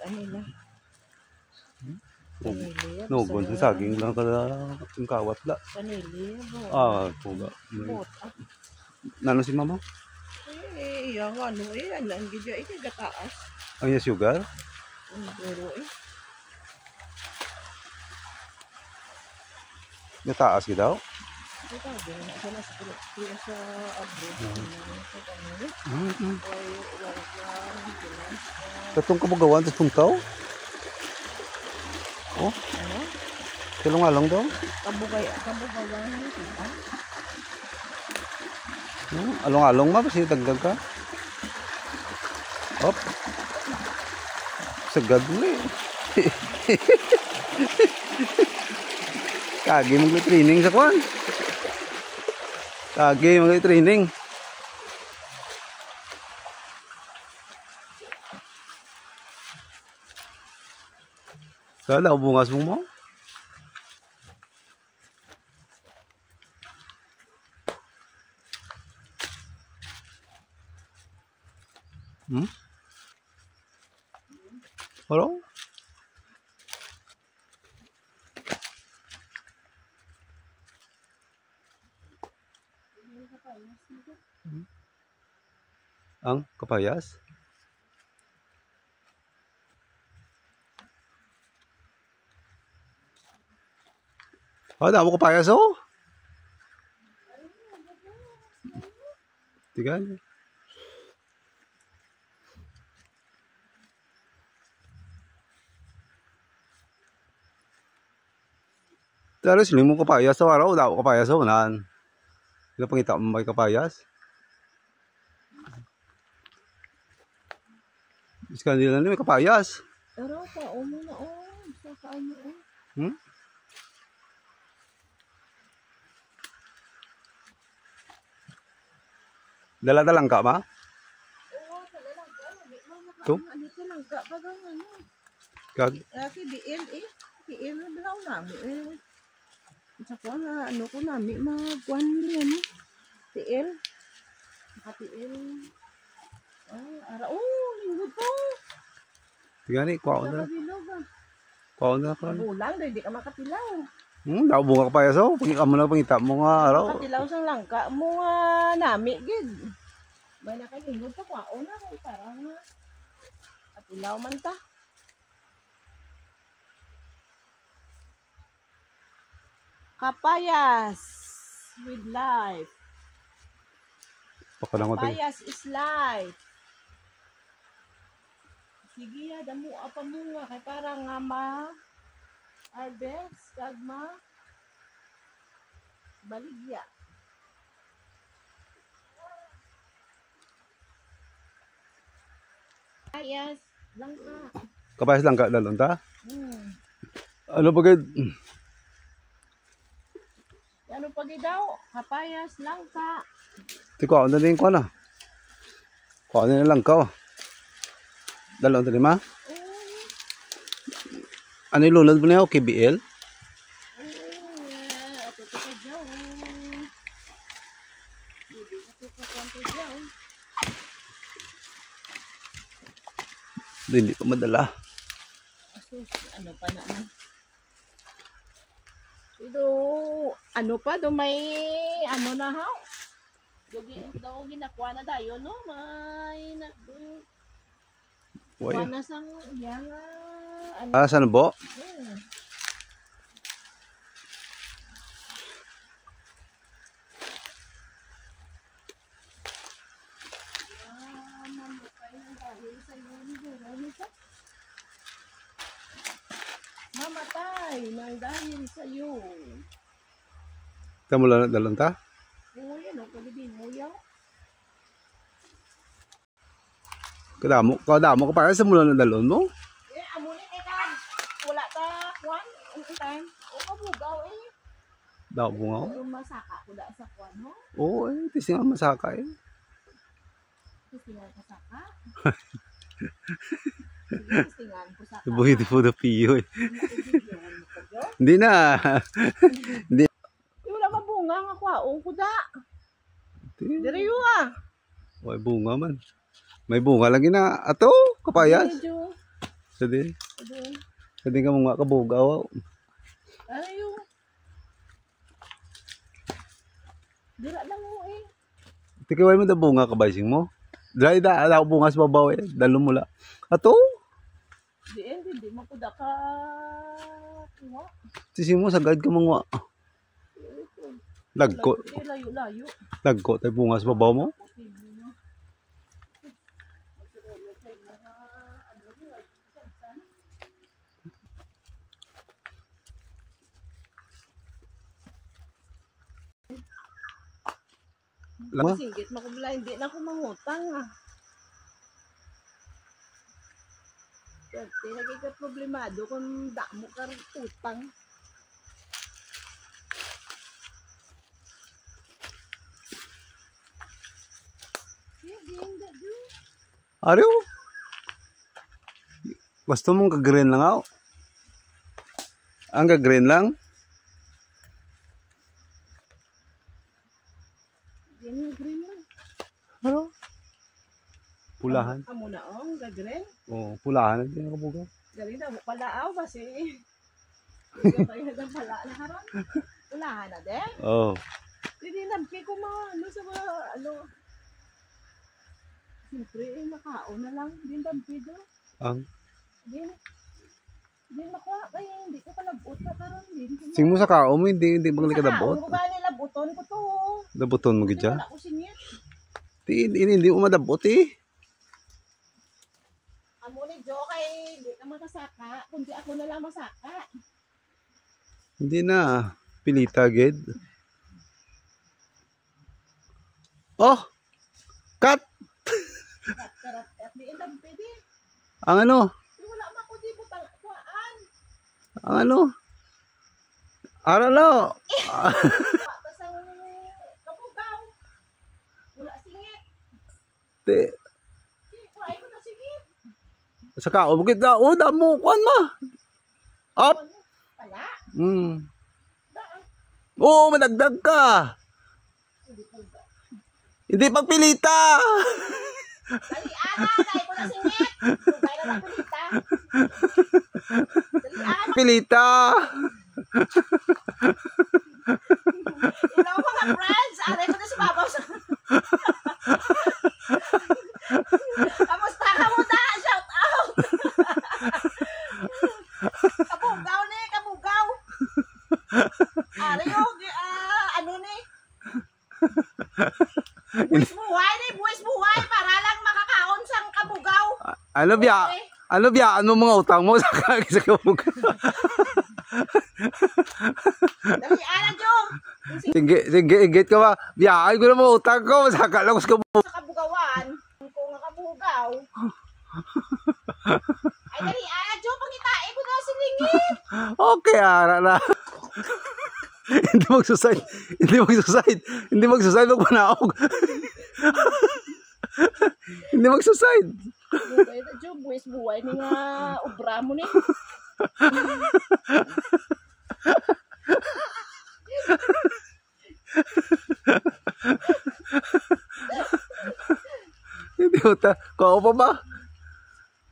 ano na. Nugon sa saging lang kada yung kawat la. Kanili. Puga. Bota. Nano si mama? Yung ano ang gidya gataas. Ang yung sugar? Pero Nataas ka daw? Sa abroad. Tatong kabugawan, tatong tao? Oh? Ano? Kalong-along daw? Kabugawan. Along-along ma, kasi dagdag ka. Hop. Sagad mo eh. Kagi mag-training sa kwan. Kagi mag-training. Kala, bungas mo mo? Hello? Ang kapayas? Damo kapayas oh. Tigan. Pero siling mo kapayas sa araw, damo kapayas oh nan. Ila pangita mo may kapayas. Iskan nila ni may kapayas. Pero pa muna sa kaano Dala-dalang ka ba? Oo, dala-dalang ka. To? Ano ka lang ka bagang ano. Kag. Laki BL BL na daw namin Saka na ano ko namin magwan nila no. BL. BL. Linggo to. Tigani, kuha na. Kuha na ka. Bulan, hindi ka makapilaw. Daw bunga kapayas oh. Pagka mo na pangita mo nga araw. Makapilaw sa langka mo nami gid. May nakalingod ta kuha na kay parang kapilaw man ta. Kapayas with life. Kapayas is life. Sige ya, damo apa mo nga kay parang nga harvest kagma baligya. Kapayas lang ka. Kapayas lang ka dalon ta? Ano pagid? Ano pagid daw? Kapayas lang ka. Tiko, ano din ko na? Kuha na lang ka oh. Dalon ta di ma? Ano yung lulad mo niya o KBL? Hindi pa madala. Ano pa naman? Ito, ano pa? Do may, ano na ha? Daw ginakuha na tayo, no? May, kuha na sang, yan ano. Saan po? Mamatay ng dahil sa iyo. Kamu lang dalon ta? Oo, yan o. Kalibin mo yan. Kadamo ka para sa mula na dalon mo? Amunin kan. Wala ta, kwan. Time. O, kabugaw Daw bungaw? Masaka ko da sa kwan mo. Oo tising ang masaka Tistingan ka saka? Tistingan ko saka. Buhay di po na piyo Hindi na. Hindi. Wala mabunga nga kwaong ko da. Diriyo May bunga man. May bunga lagi na ato, kapayas. Pwede. Doon. Pwede ka mga kabugaw. Ano yung... Dira lang mo eh. Tikiway mo da bunga ka basing mo. Dahil ako bunga sa babaw eh. Dalo mula. Ato? Hindi mo ko da ka... Kuha. Sisi mo, sagad ka mga. Lagko. Layo-layo. Lagko tayo bunga sa babaw mo. Lama? Singgit makubla, hindi na ako mangutang ah. Kasi nagiging problemado kung damo ka rin utang. Ariyo? Gusto mong ka-green lang ako? Ang ka-green lang? Yan yung green lang. Ano? Pulahan? Amo na ang gagren. Oo, pulahan. Hindi na kabugaw. Galing na mo pala kasi. Hindi ka tayo ng pala na karon. Ulahan na din. Oo. Hindi nampi ko mga ano sa mga ano. Siyempre, nakaon na lang. Hindi nampi do. Ang? Hindi makuha kaya hindi ko palabot na karon din. Sing mo sa kao mo, hindi bang likadabot? Sa kao, nila buton ko to. Dabuton mo gidya? Wala ko singit. Hindi mo madabot eh. Amo ni Jo kay hindi ka makasaka. Kundi ako na lang masaka. Hindi na. Pilita gid. Oh! Cut! Karat at di indam pwede. Ang ano? Wala man ko di butang kuan. Ang ano? Aralo! Tapos ang kapugaw. Wala singit. Te, Kuha ko na singit. sa kao mo kita. Oh, damo. Kuan ma. Up! Pala. Daan. Oo, madagdag ka. Hindi pagpilita. Dali ana kay ko na singit. Kaya na napilita. Dali ana. Pilita. Hello mga friends. Aray ko na sa babaw sa... Kamusta ka muna? Shout out. Kabugaw ni, kabugaw. Aray yung ano ni? Buwis buhay para lang makakaon sang kabugaw. Ano biya? Ano mga utang mo sa kabugaw? Dali ana Jong. Sige, ka ba? Biyaan ko na mga utang ko. Saka lang ko sa kabugaw. Sa kabugawan, kung nga kabugaw. Ay dali ana Jong, pangitain ko na silingit. Okay, ara na. Hindi magsuicide. Hindi magsuicide. Huwag manaog. Hindi magsuicide. Kaya Jong, buwis buhay ni nga obra mo ni. Hindi mo ta. Kuha pa ba?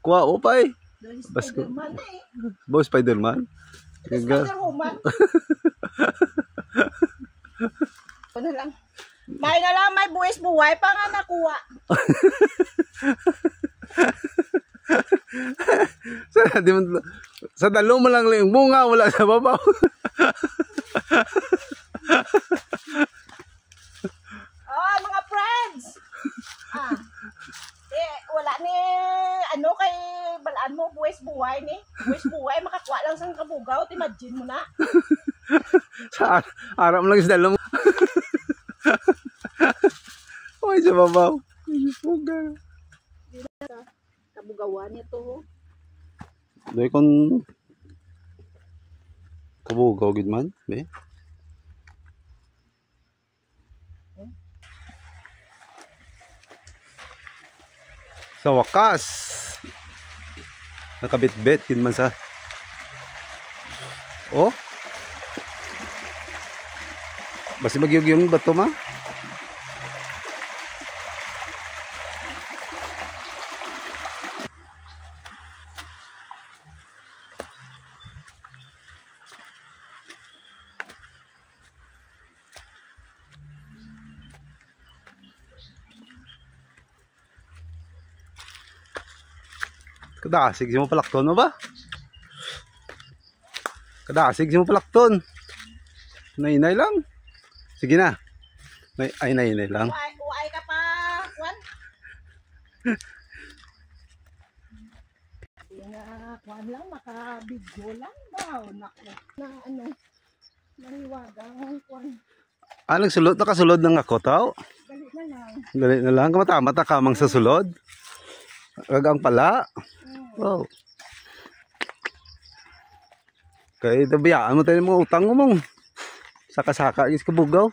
Kuha pa eh. Basko. Spiderman eh. Bo Spiderman. Spiderwoman. Ano lang. May na lang, may buwis buhay pa nga nakuha. Sa dalo mo lang yung bunga, wala sa babaw. Oh, mga friends. Wala ni ano kay balaan mo buwis buhay ni. Buwis buhay makakuha lang sang kabugaw, imagine mo na. Sa aram lang sa dalo mo. Oy, sa babaw. Puga. Kabugawan ito. Doy kon kabugaw gid man, be. Sa wakas, nakabit-bit yun man sa... Oh? Basi magyug-yung bato ma? Kadasig si mo palakton mo ba? Kadasig si mo palakton. Nainay lang. Sige na. Ay, nainay lang. Uay ka pa, Kwan. Kwan lang, makabigyo lang daw. Naku, na ano, nariwagang Kwan. Nakasulod ng ako tao. Galit na lang. Galit na lang. Kamata kamang sa sulod. Gagang pala. Wow. Kaya tabiyaan mo tayo ng mga utang mo mong. Saka-saka is kabugaw.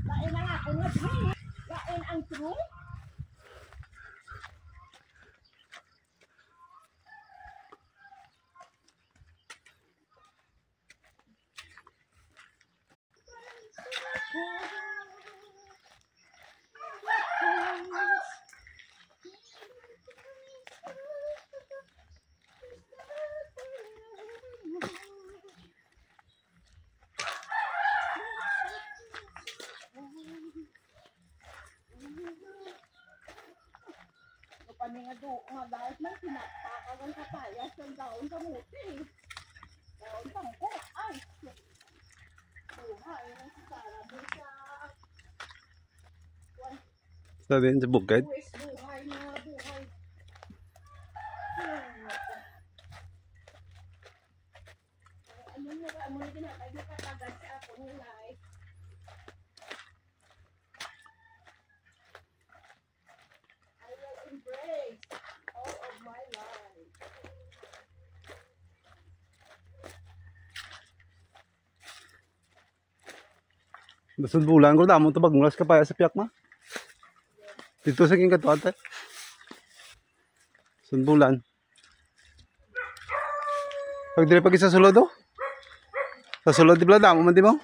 Lain ang ako nga true. Lain ang true. Nga do, nga dahil man pinapakagan sa payas ng daon kamuti. Daon tangko. Ay! Buhay ng sisara mo sa... Sa din sa bukid. Buhay na buhay. Ano na ginatay na katagan sa ako nilay. Embrace all of my life. Basod bulan ko damo tabag mulas ka pa sa piyak ma. Dito sa king katuan tay. Sunbulan. Pag dire pag sa sulod do. Sa sulod di bladang man di mo.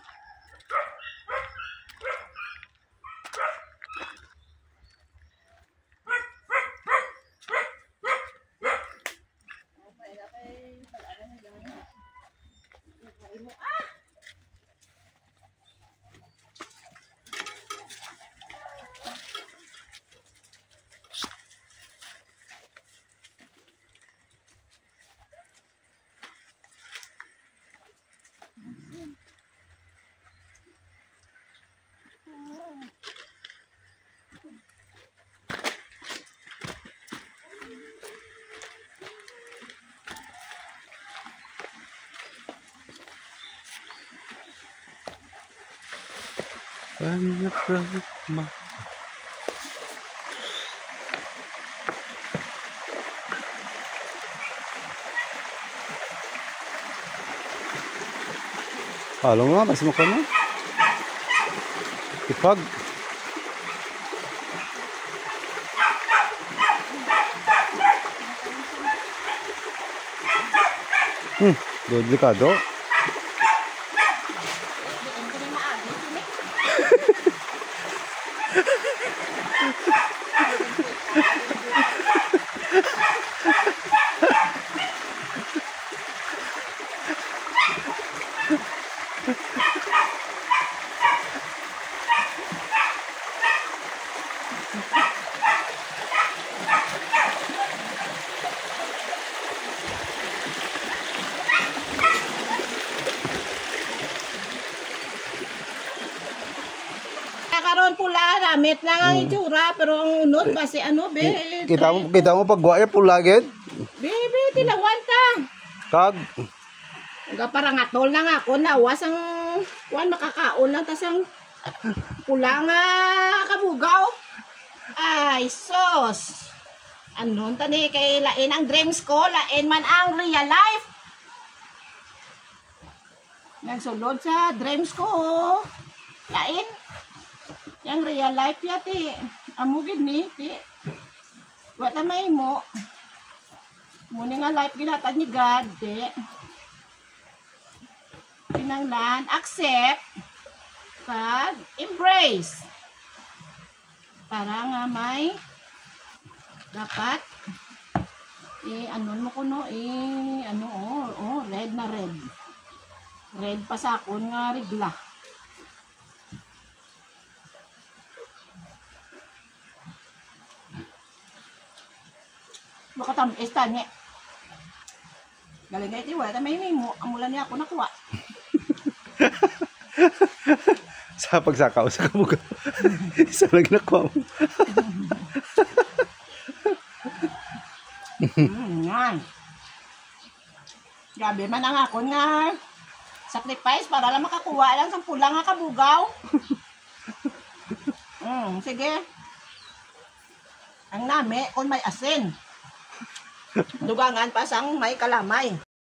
Halo nga, mas mo ka na. Ipag. Delikado. Karon pula, damit lang ang itsura, pero ang unod kasi ano, be. Kita mo pagwaya pulagid. Be, tilawan ta. Kag. Parang atol na nga ako, nawas ang kuan makakaon lang, tas ang pula nga kabugaw. Ay, sos. Anon tani kay lain ang dreams ko, lain man ang real life. Nagsulod sa dreams ko, lain. Yang real life yati. Amo gid ni, ti. Wa ta may mo. Muni nga life ginatad ni God, ti. Pinanglan, accept, kag embrace. Para nga may dapat ano mo ko no, ano, red na red. Red pa sa akon nga regla. Baka tamis tanya. Galing nga iti, wala tamay mo. Amulan niya ako nakuha. Sa pagsakaw sa kabugaw. Isa lang nakuha mo. Yan. Grabe man ang ako nga sacrifice para lang makakuha lang sa pulang nga kabugaw. Sige. Ang nami kung may asin. Dugangan pa sang may kalamay.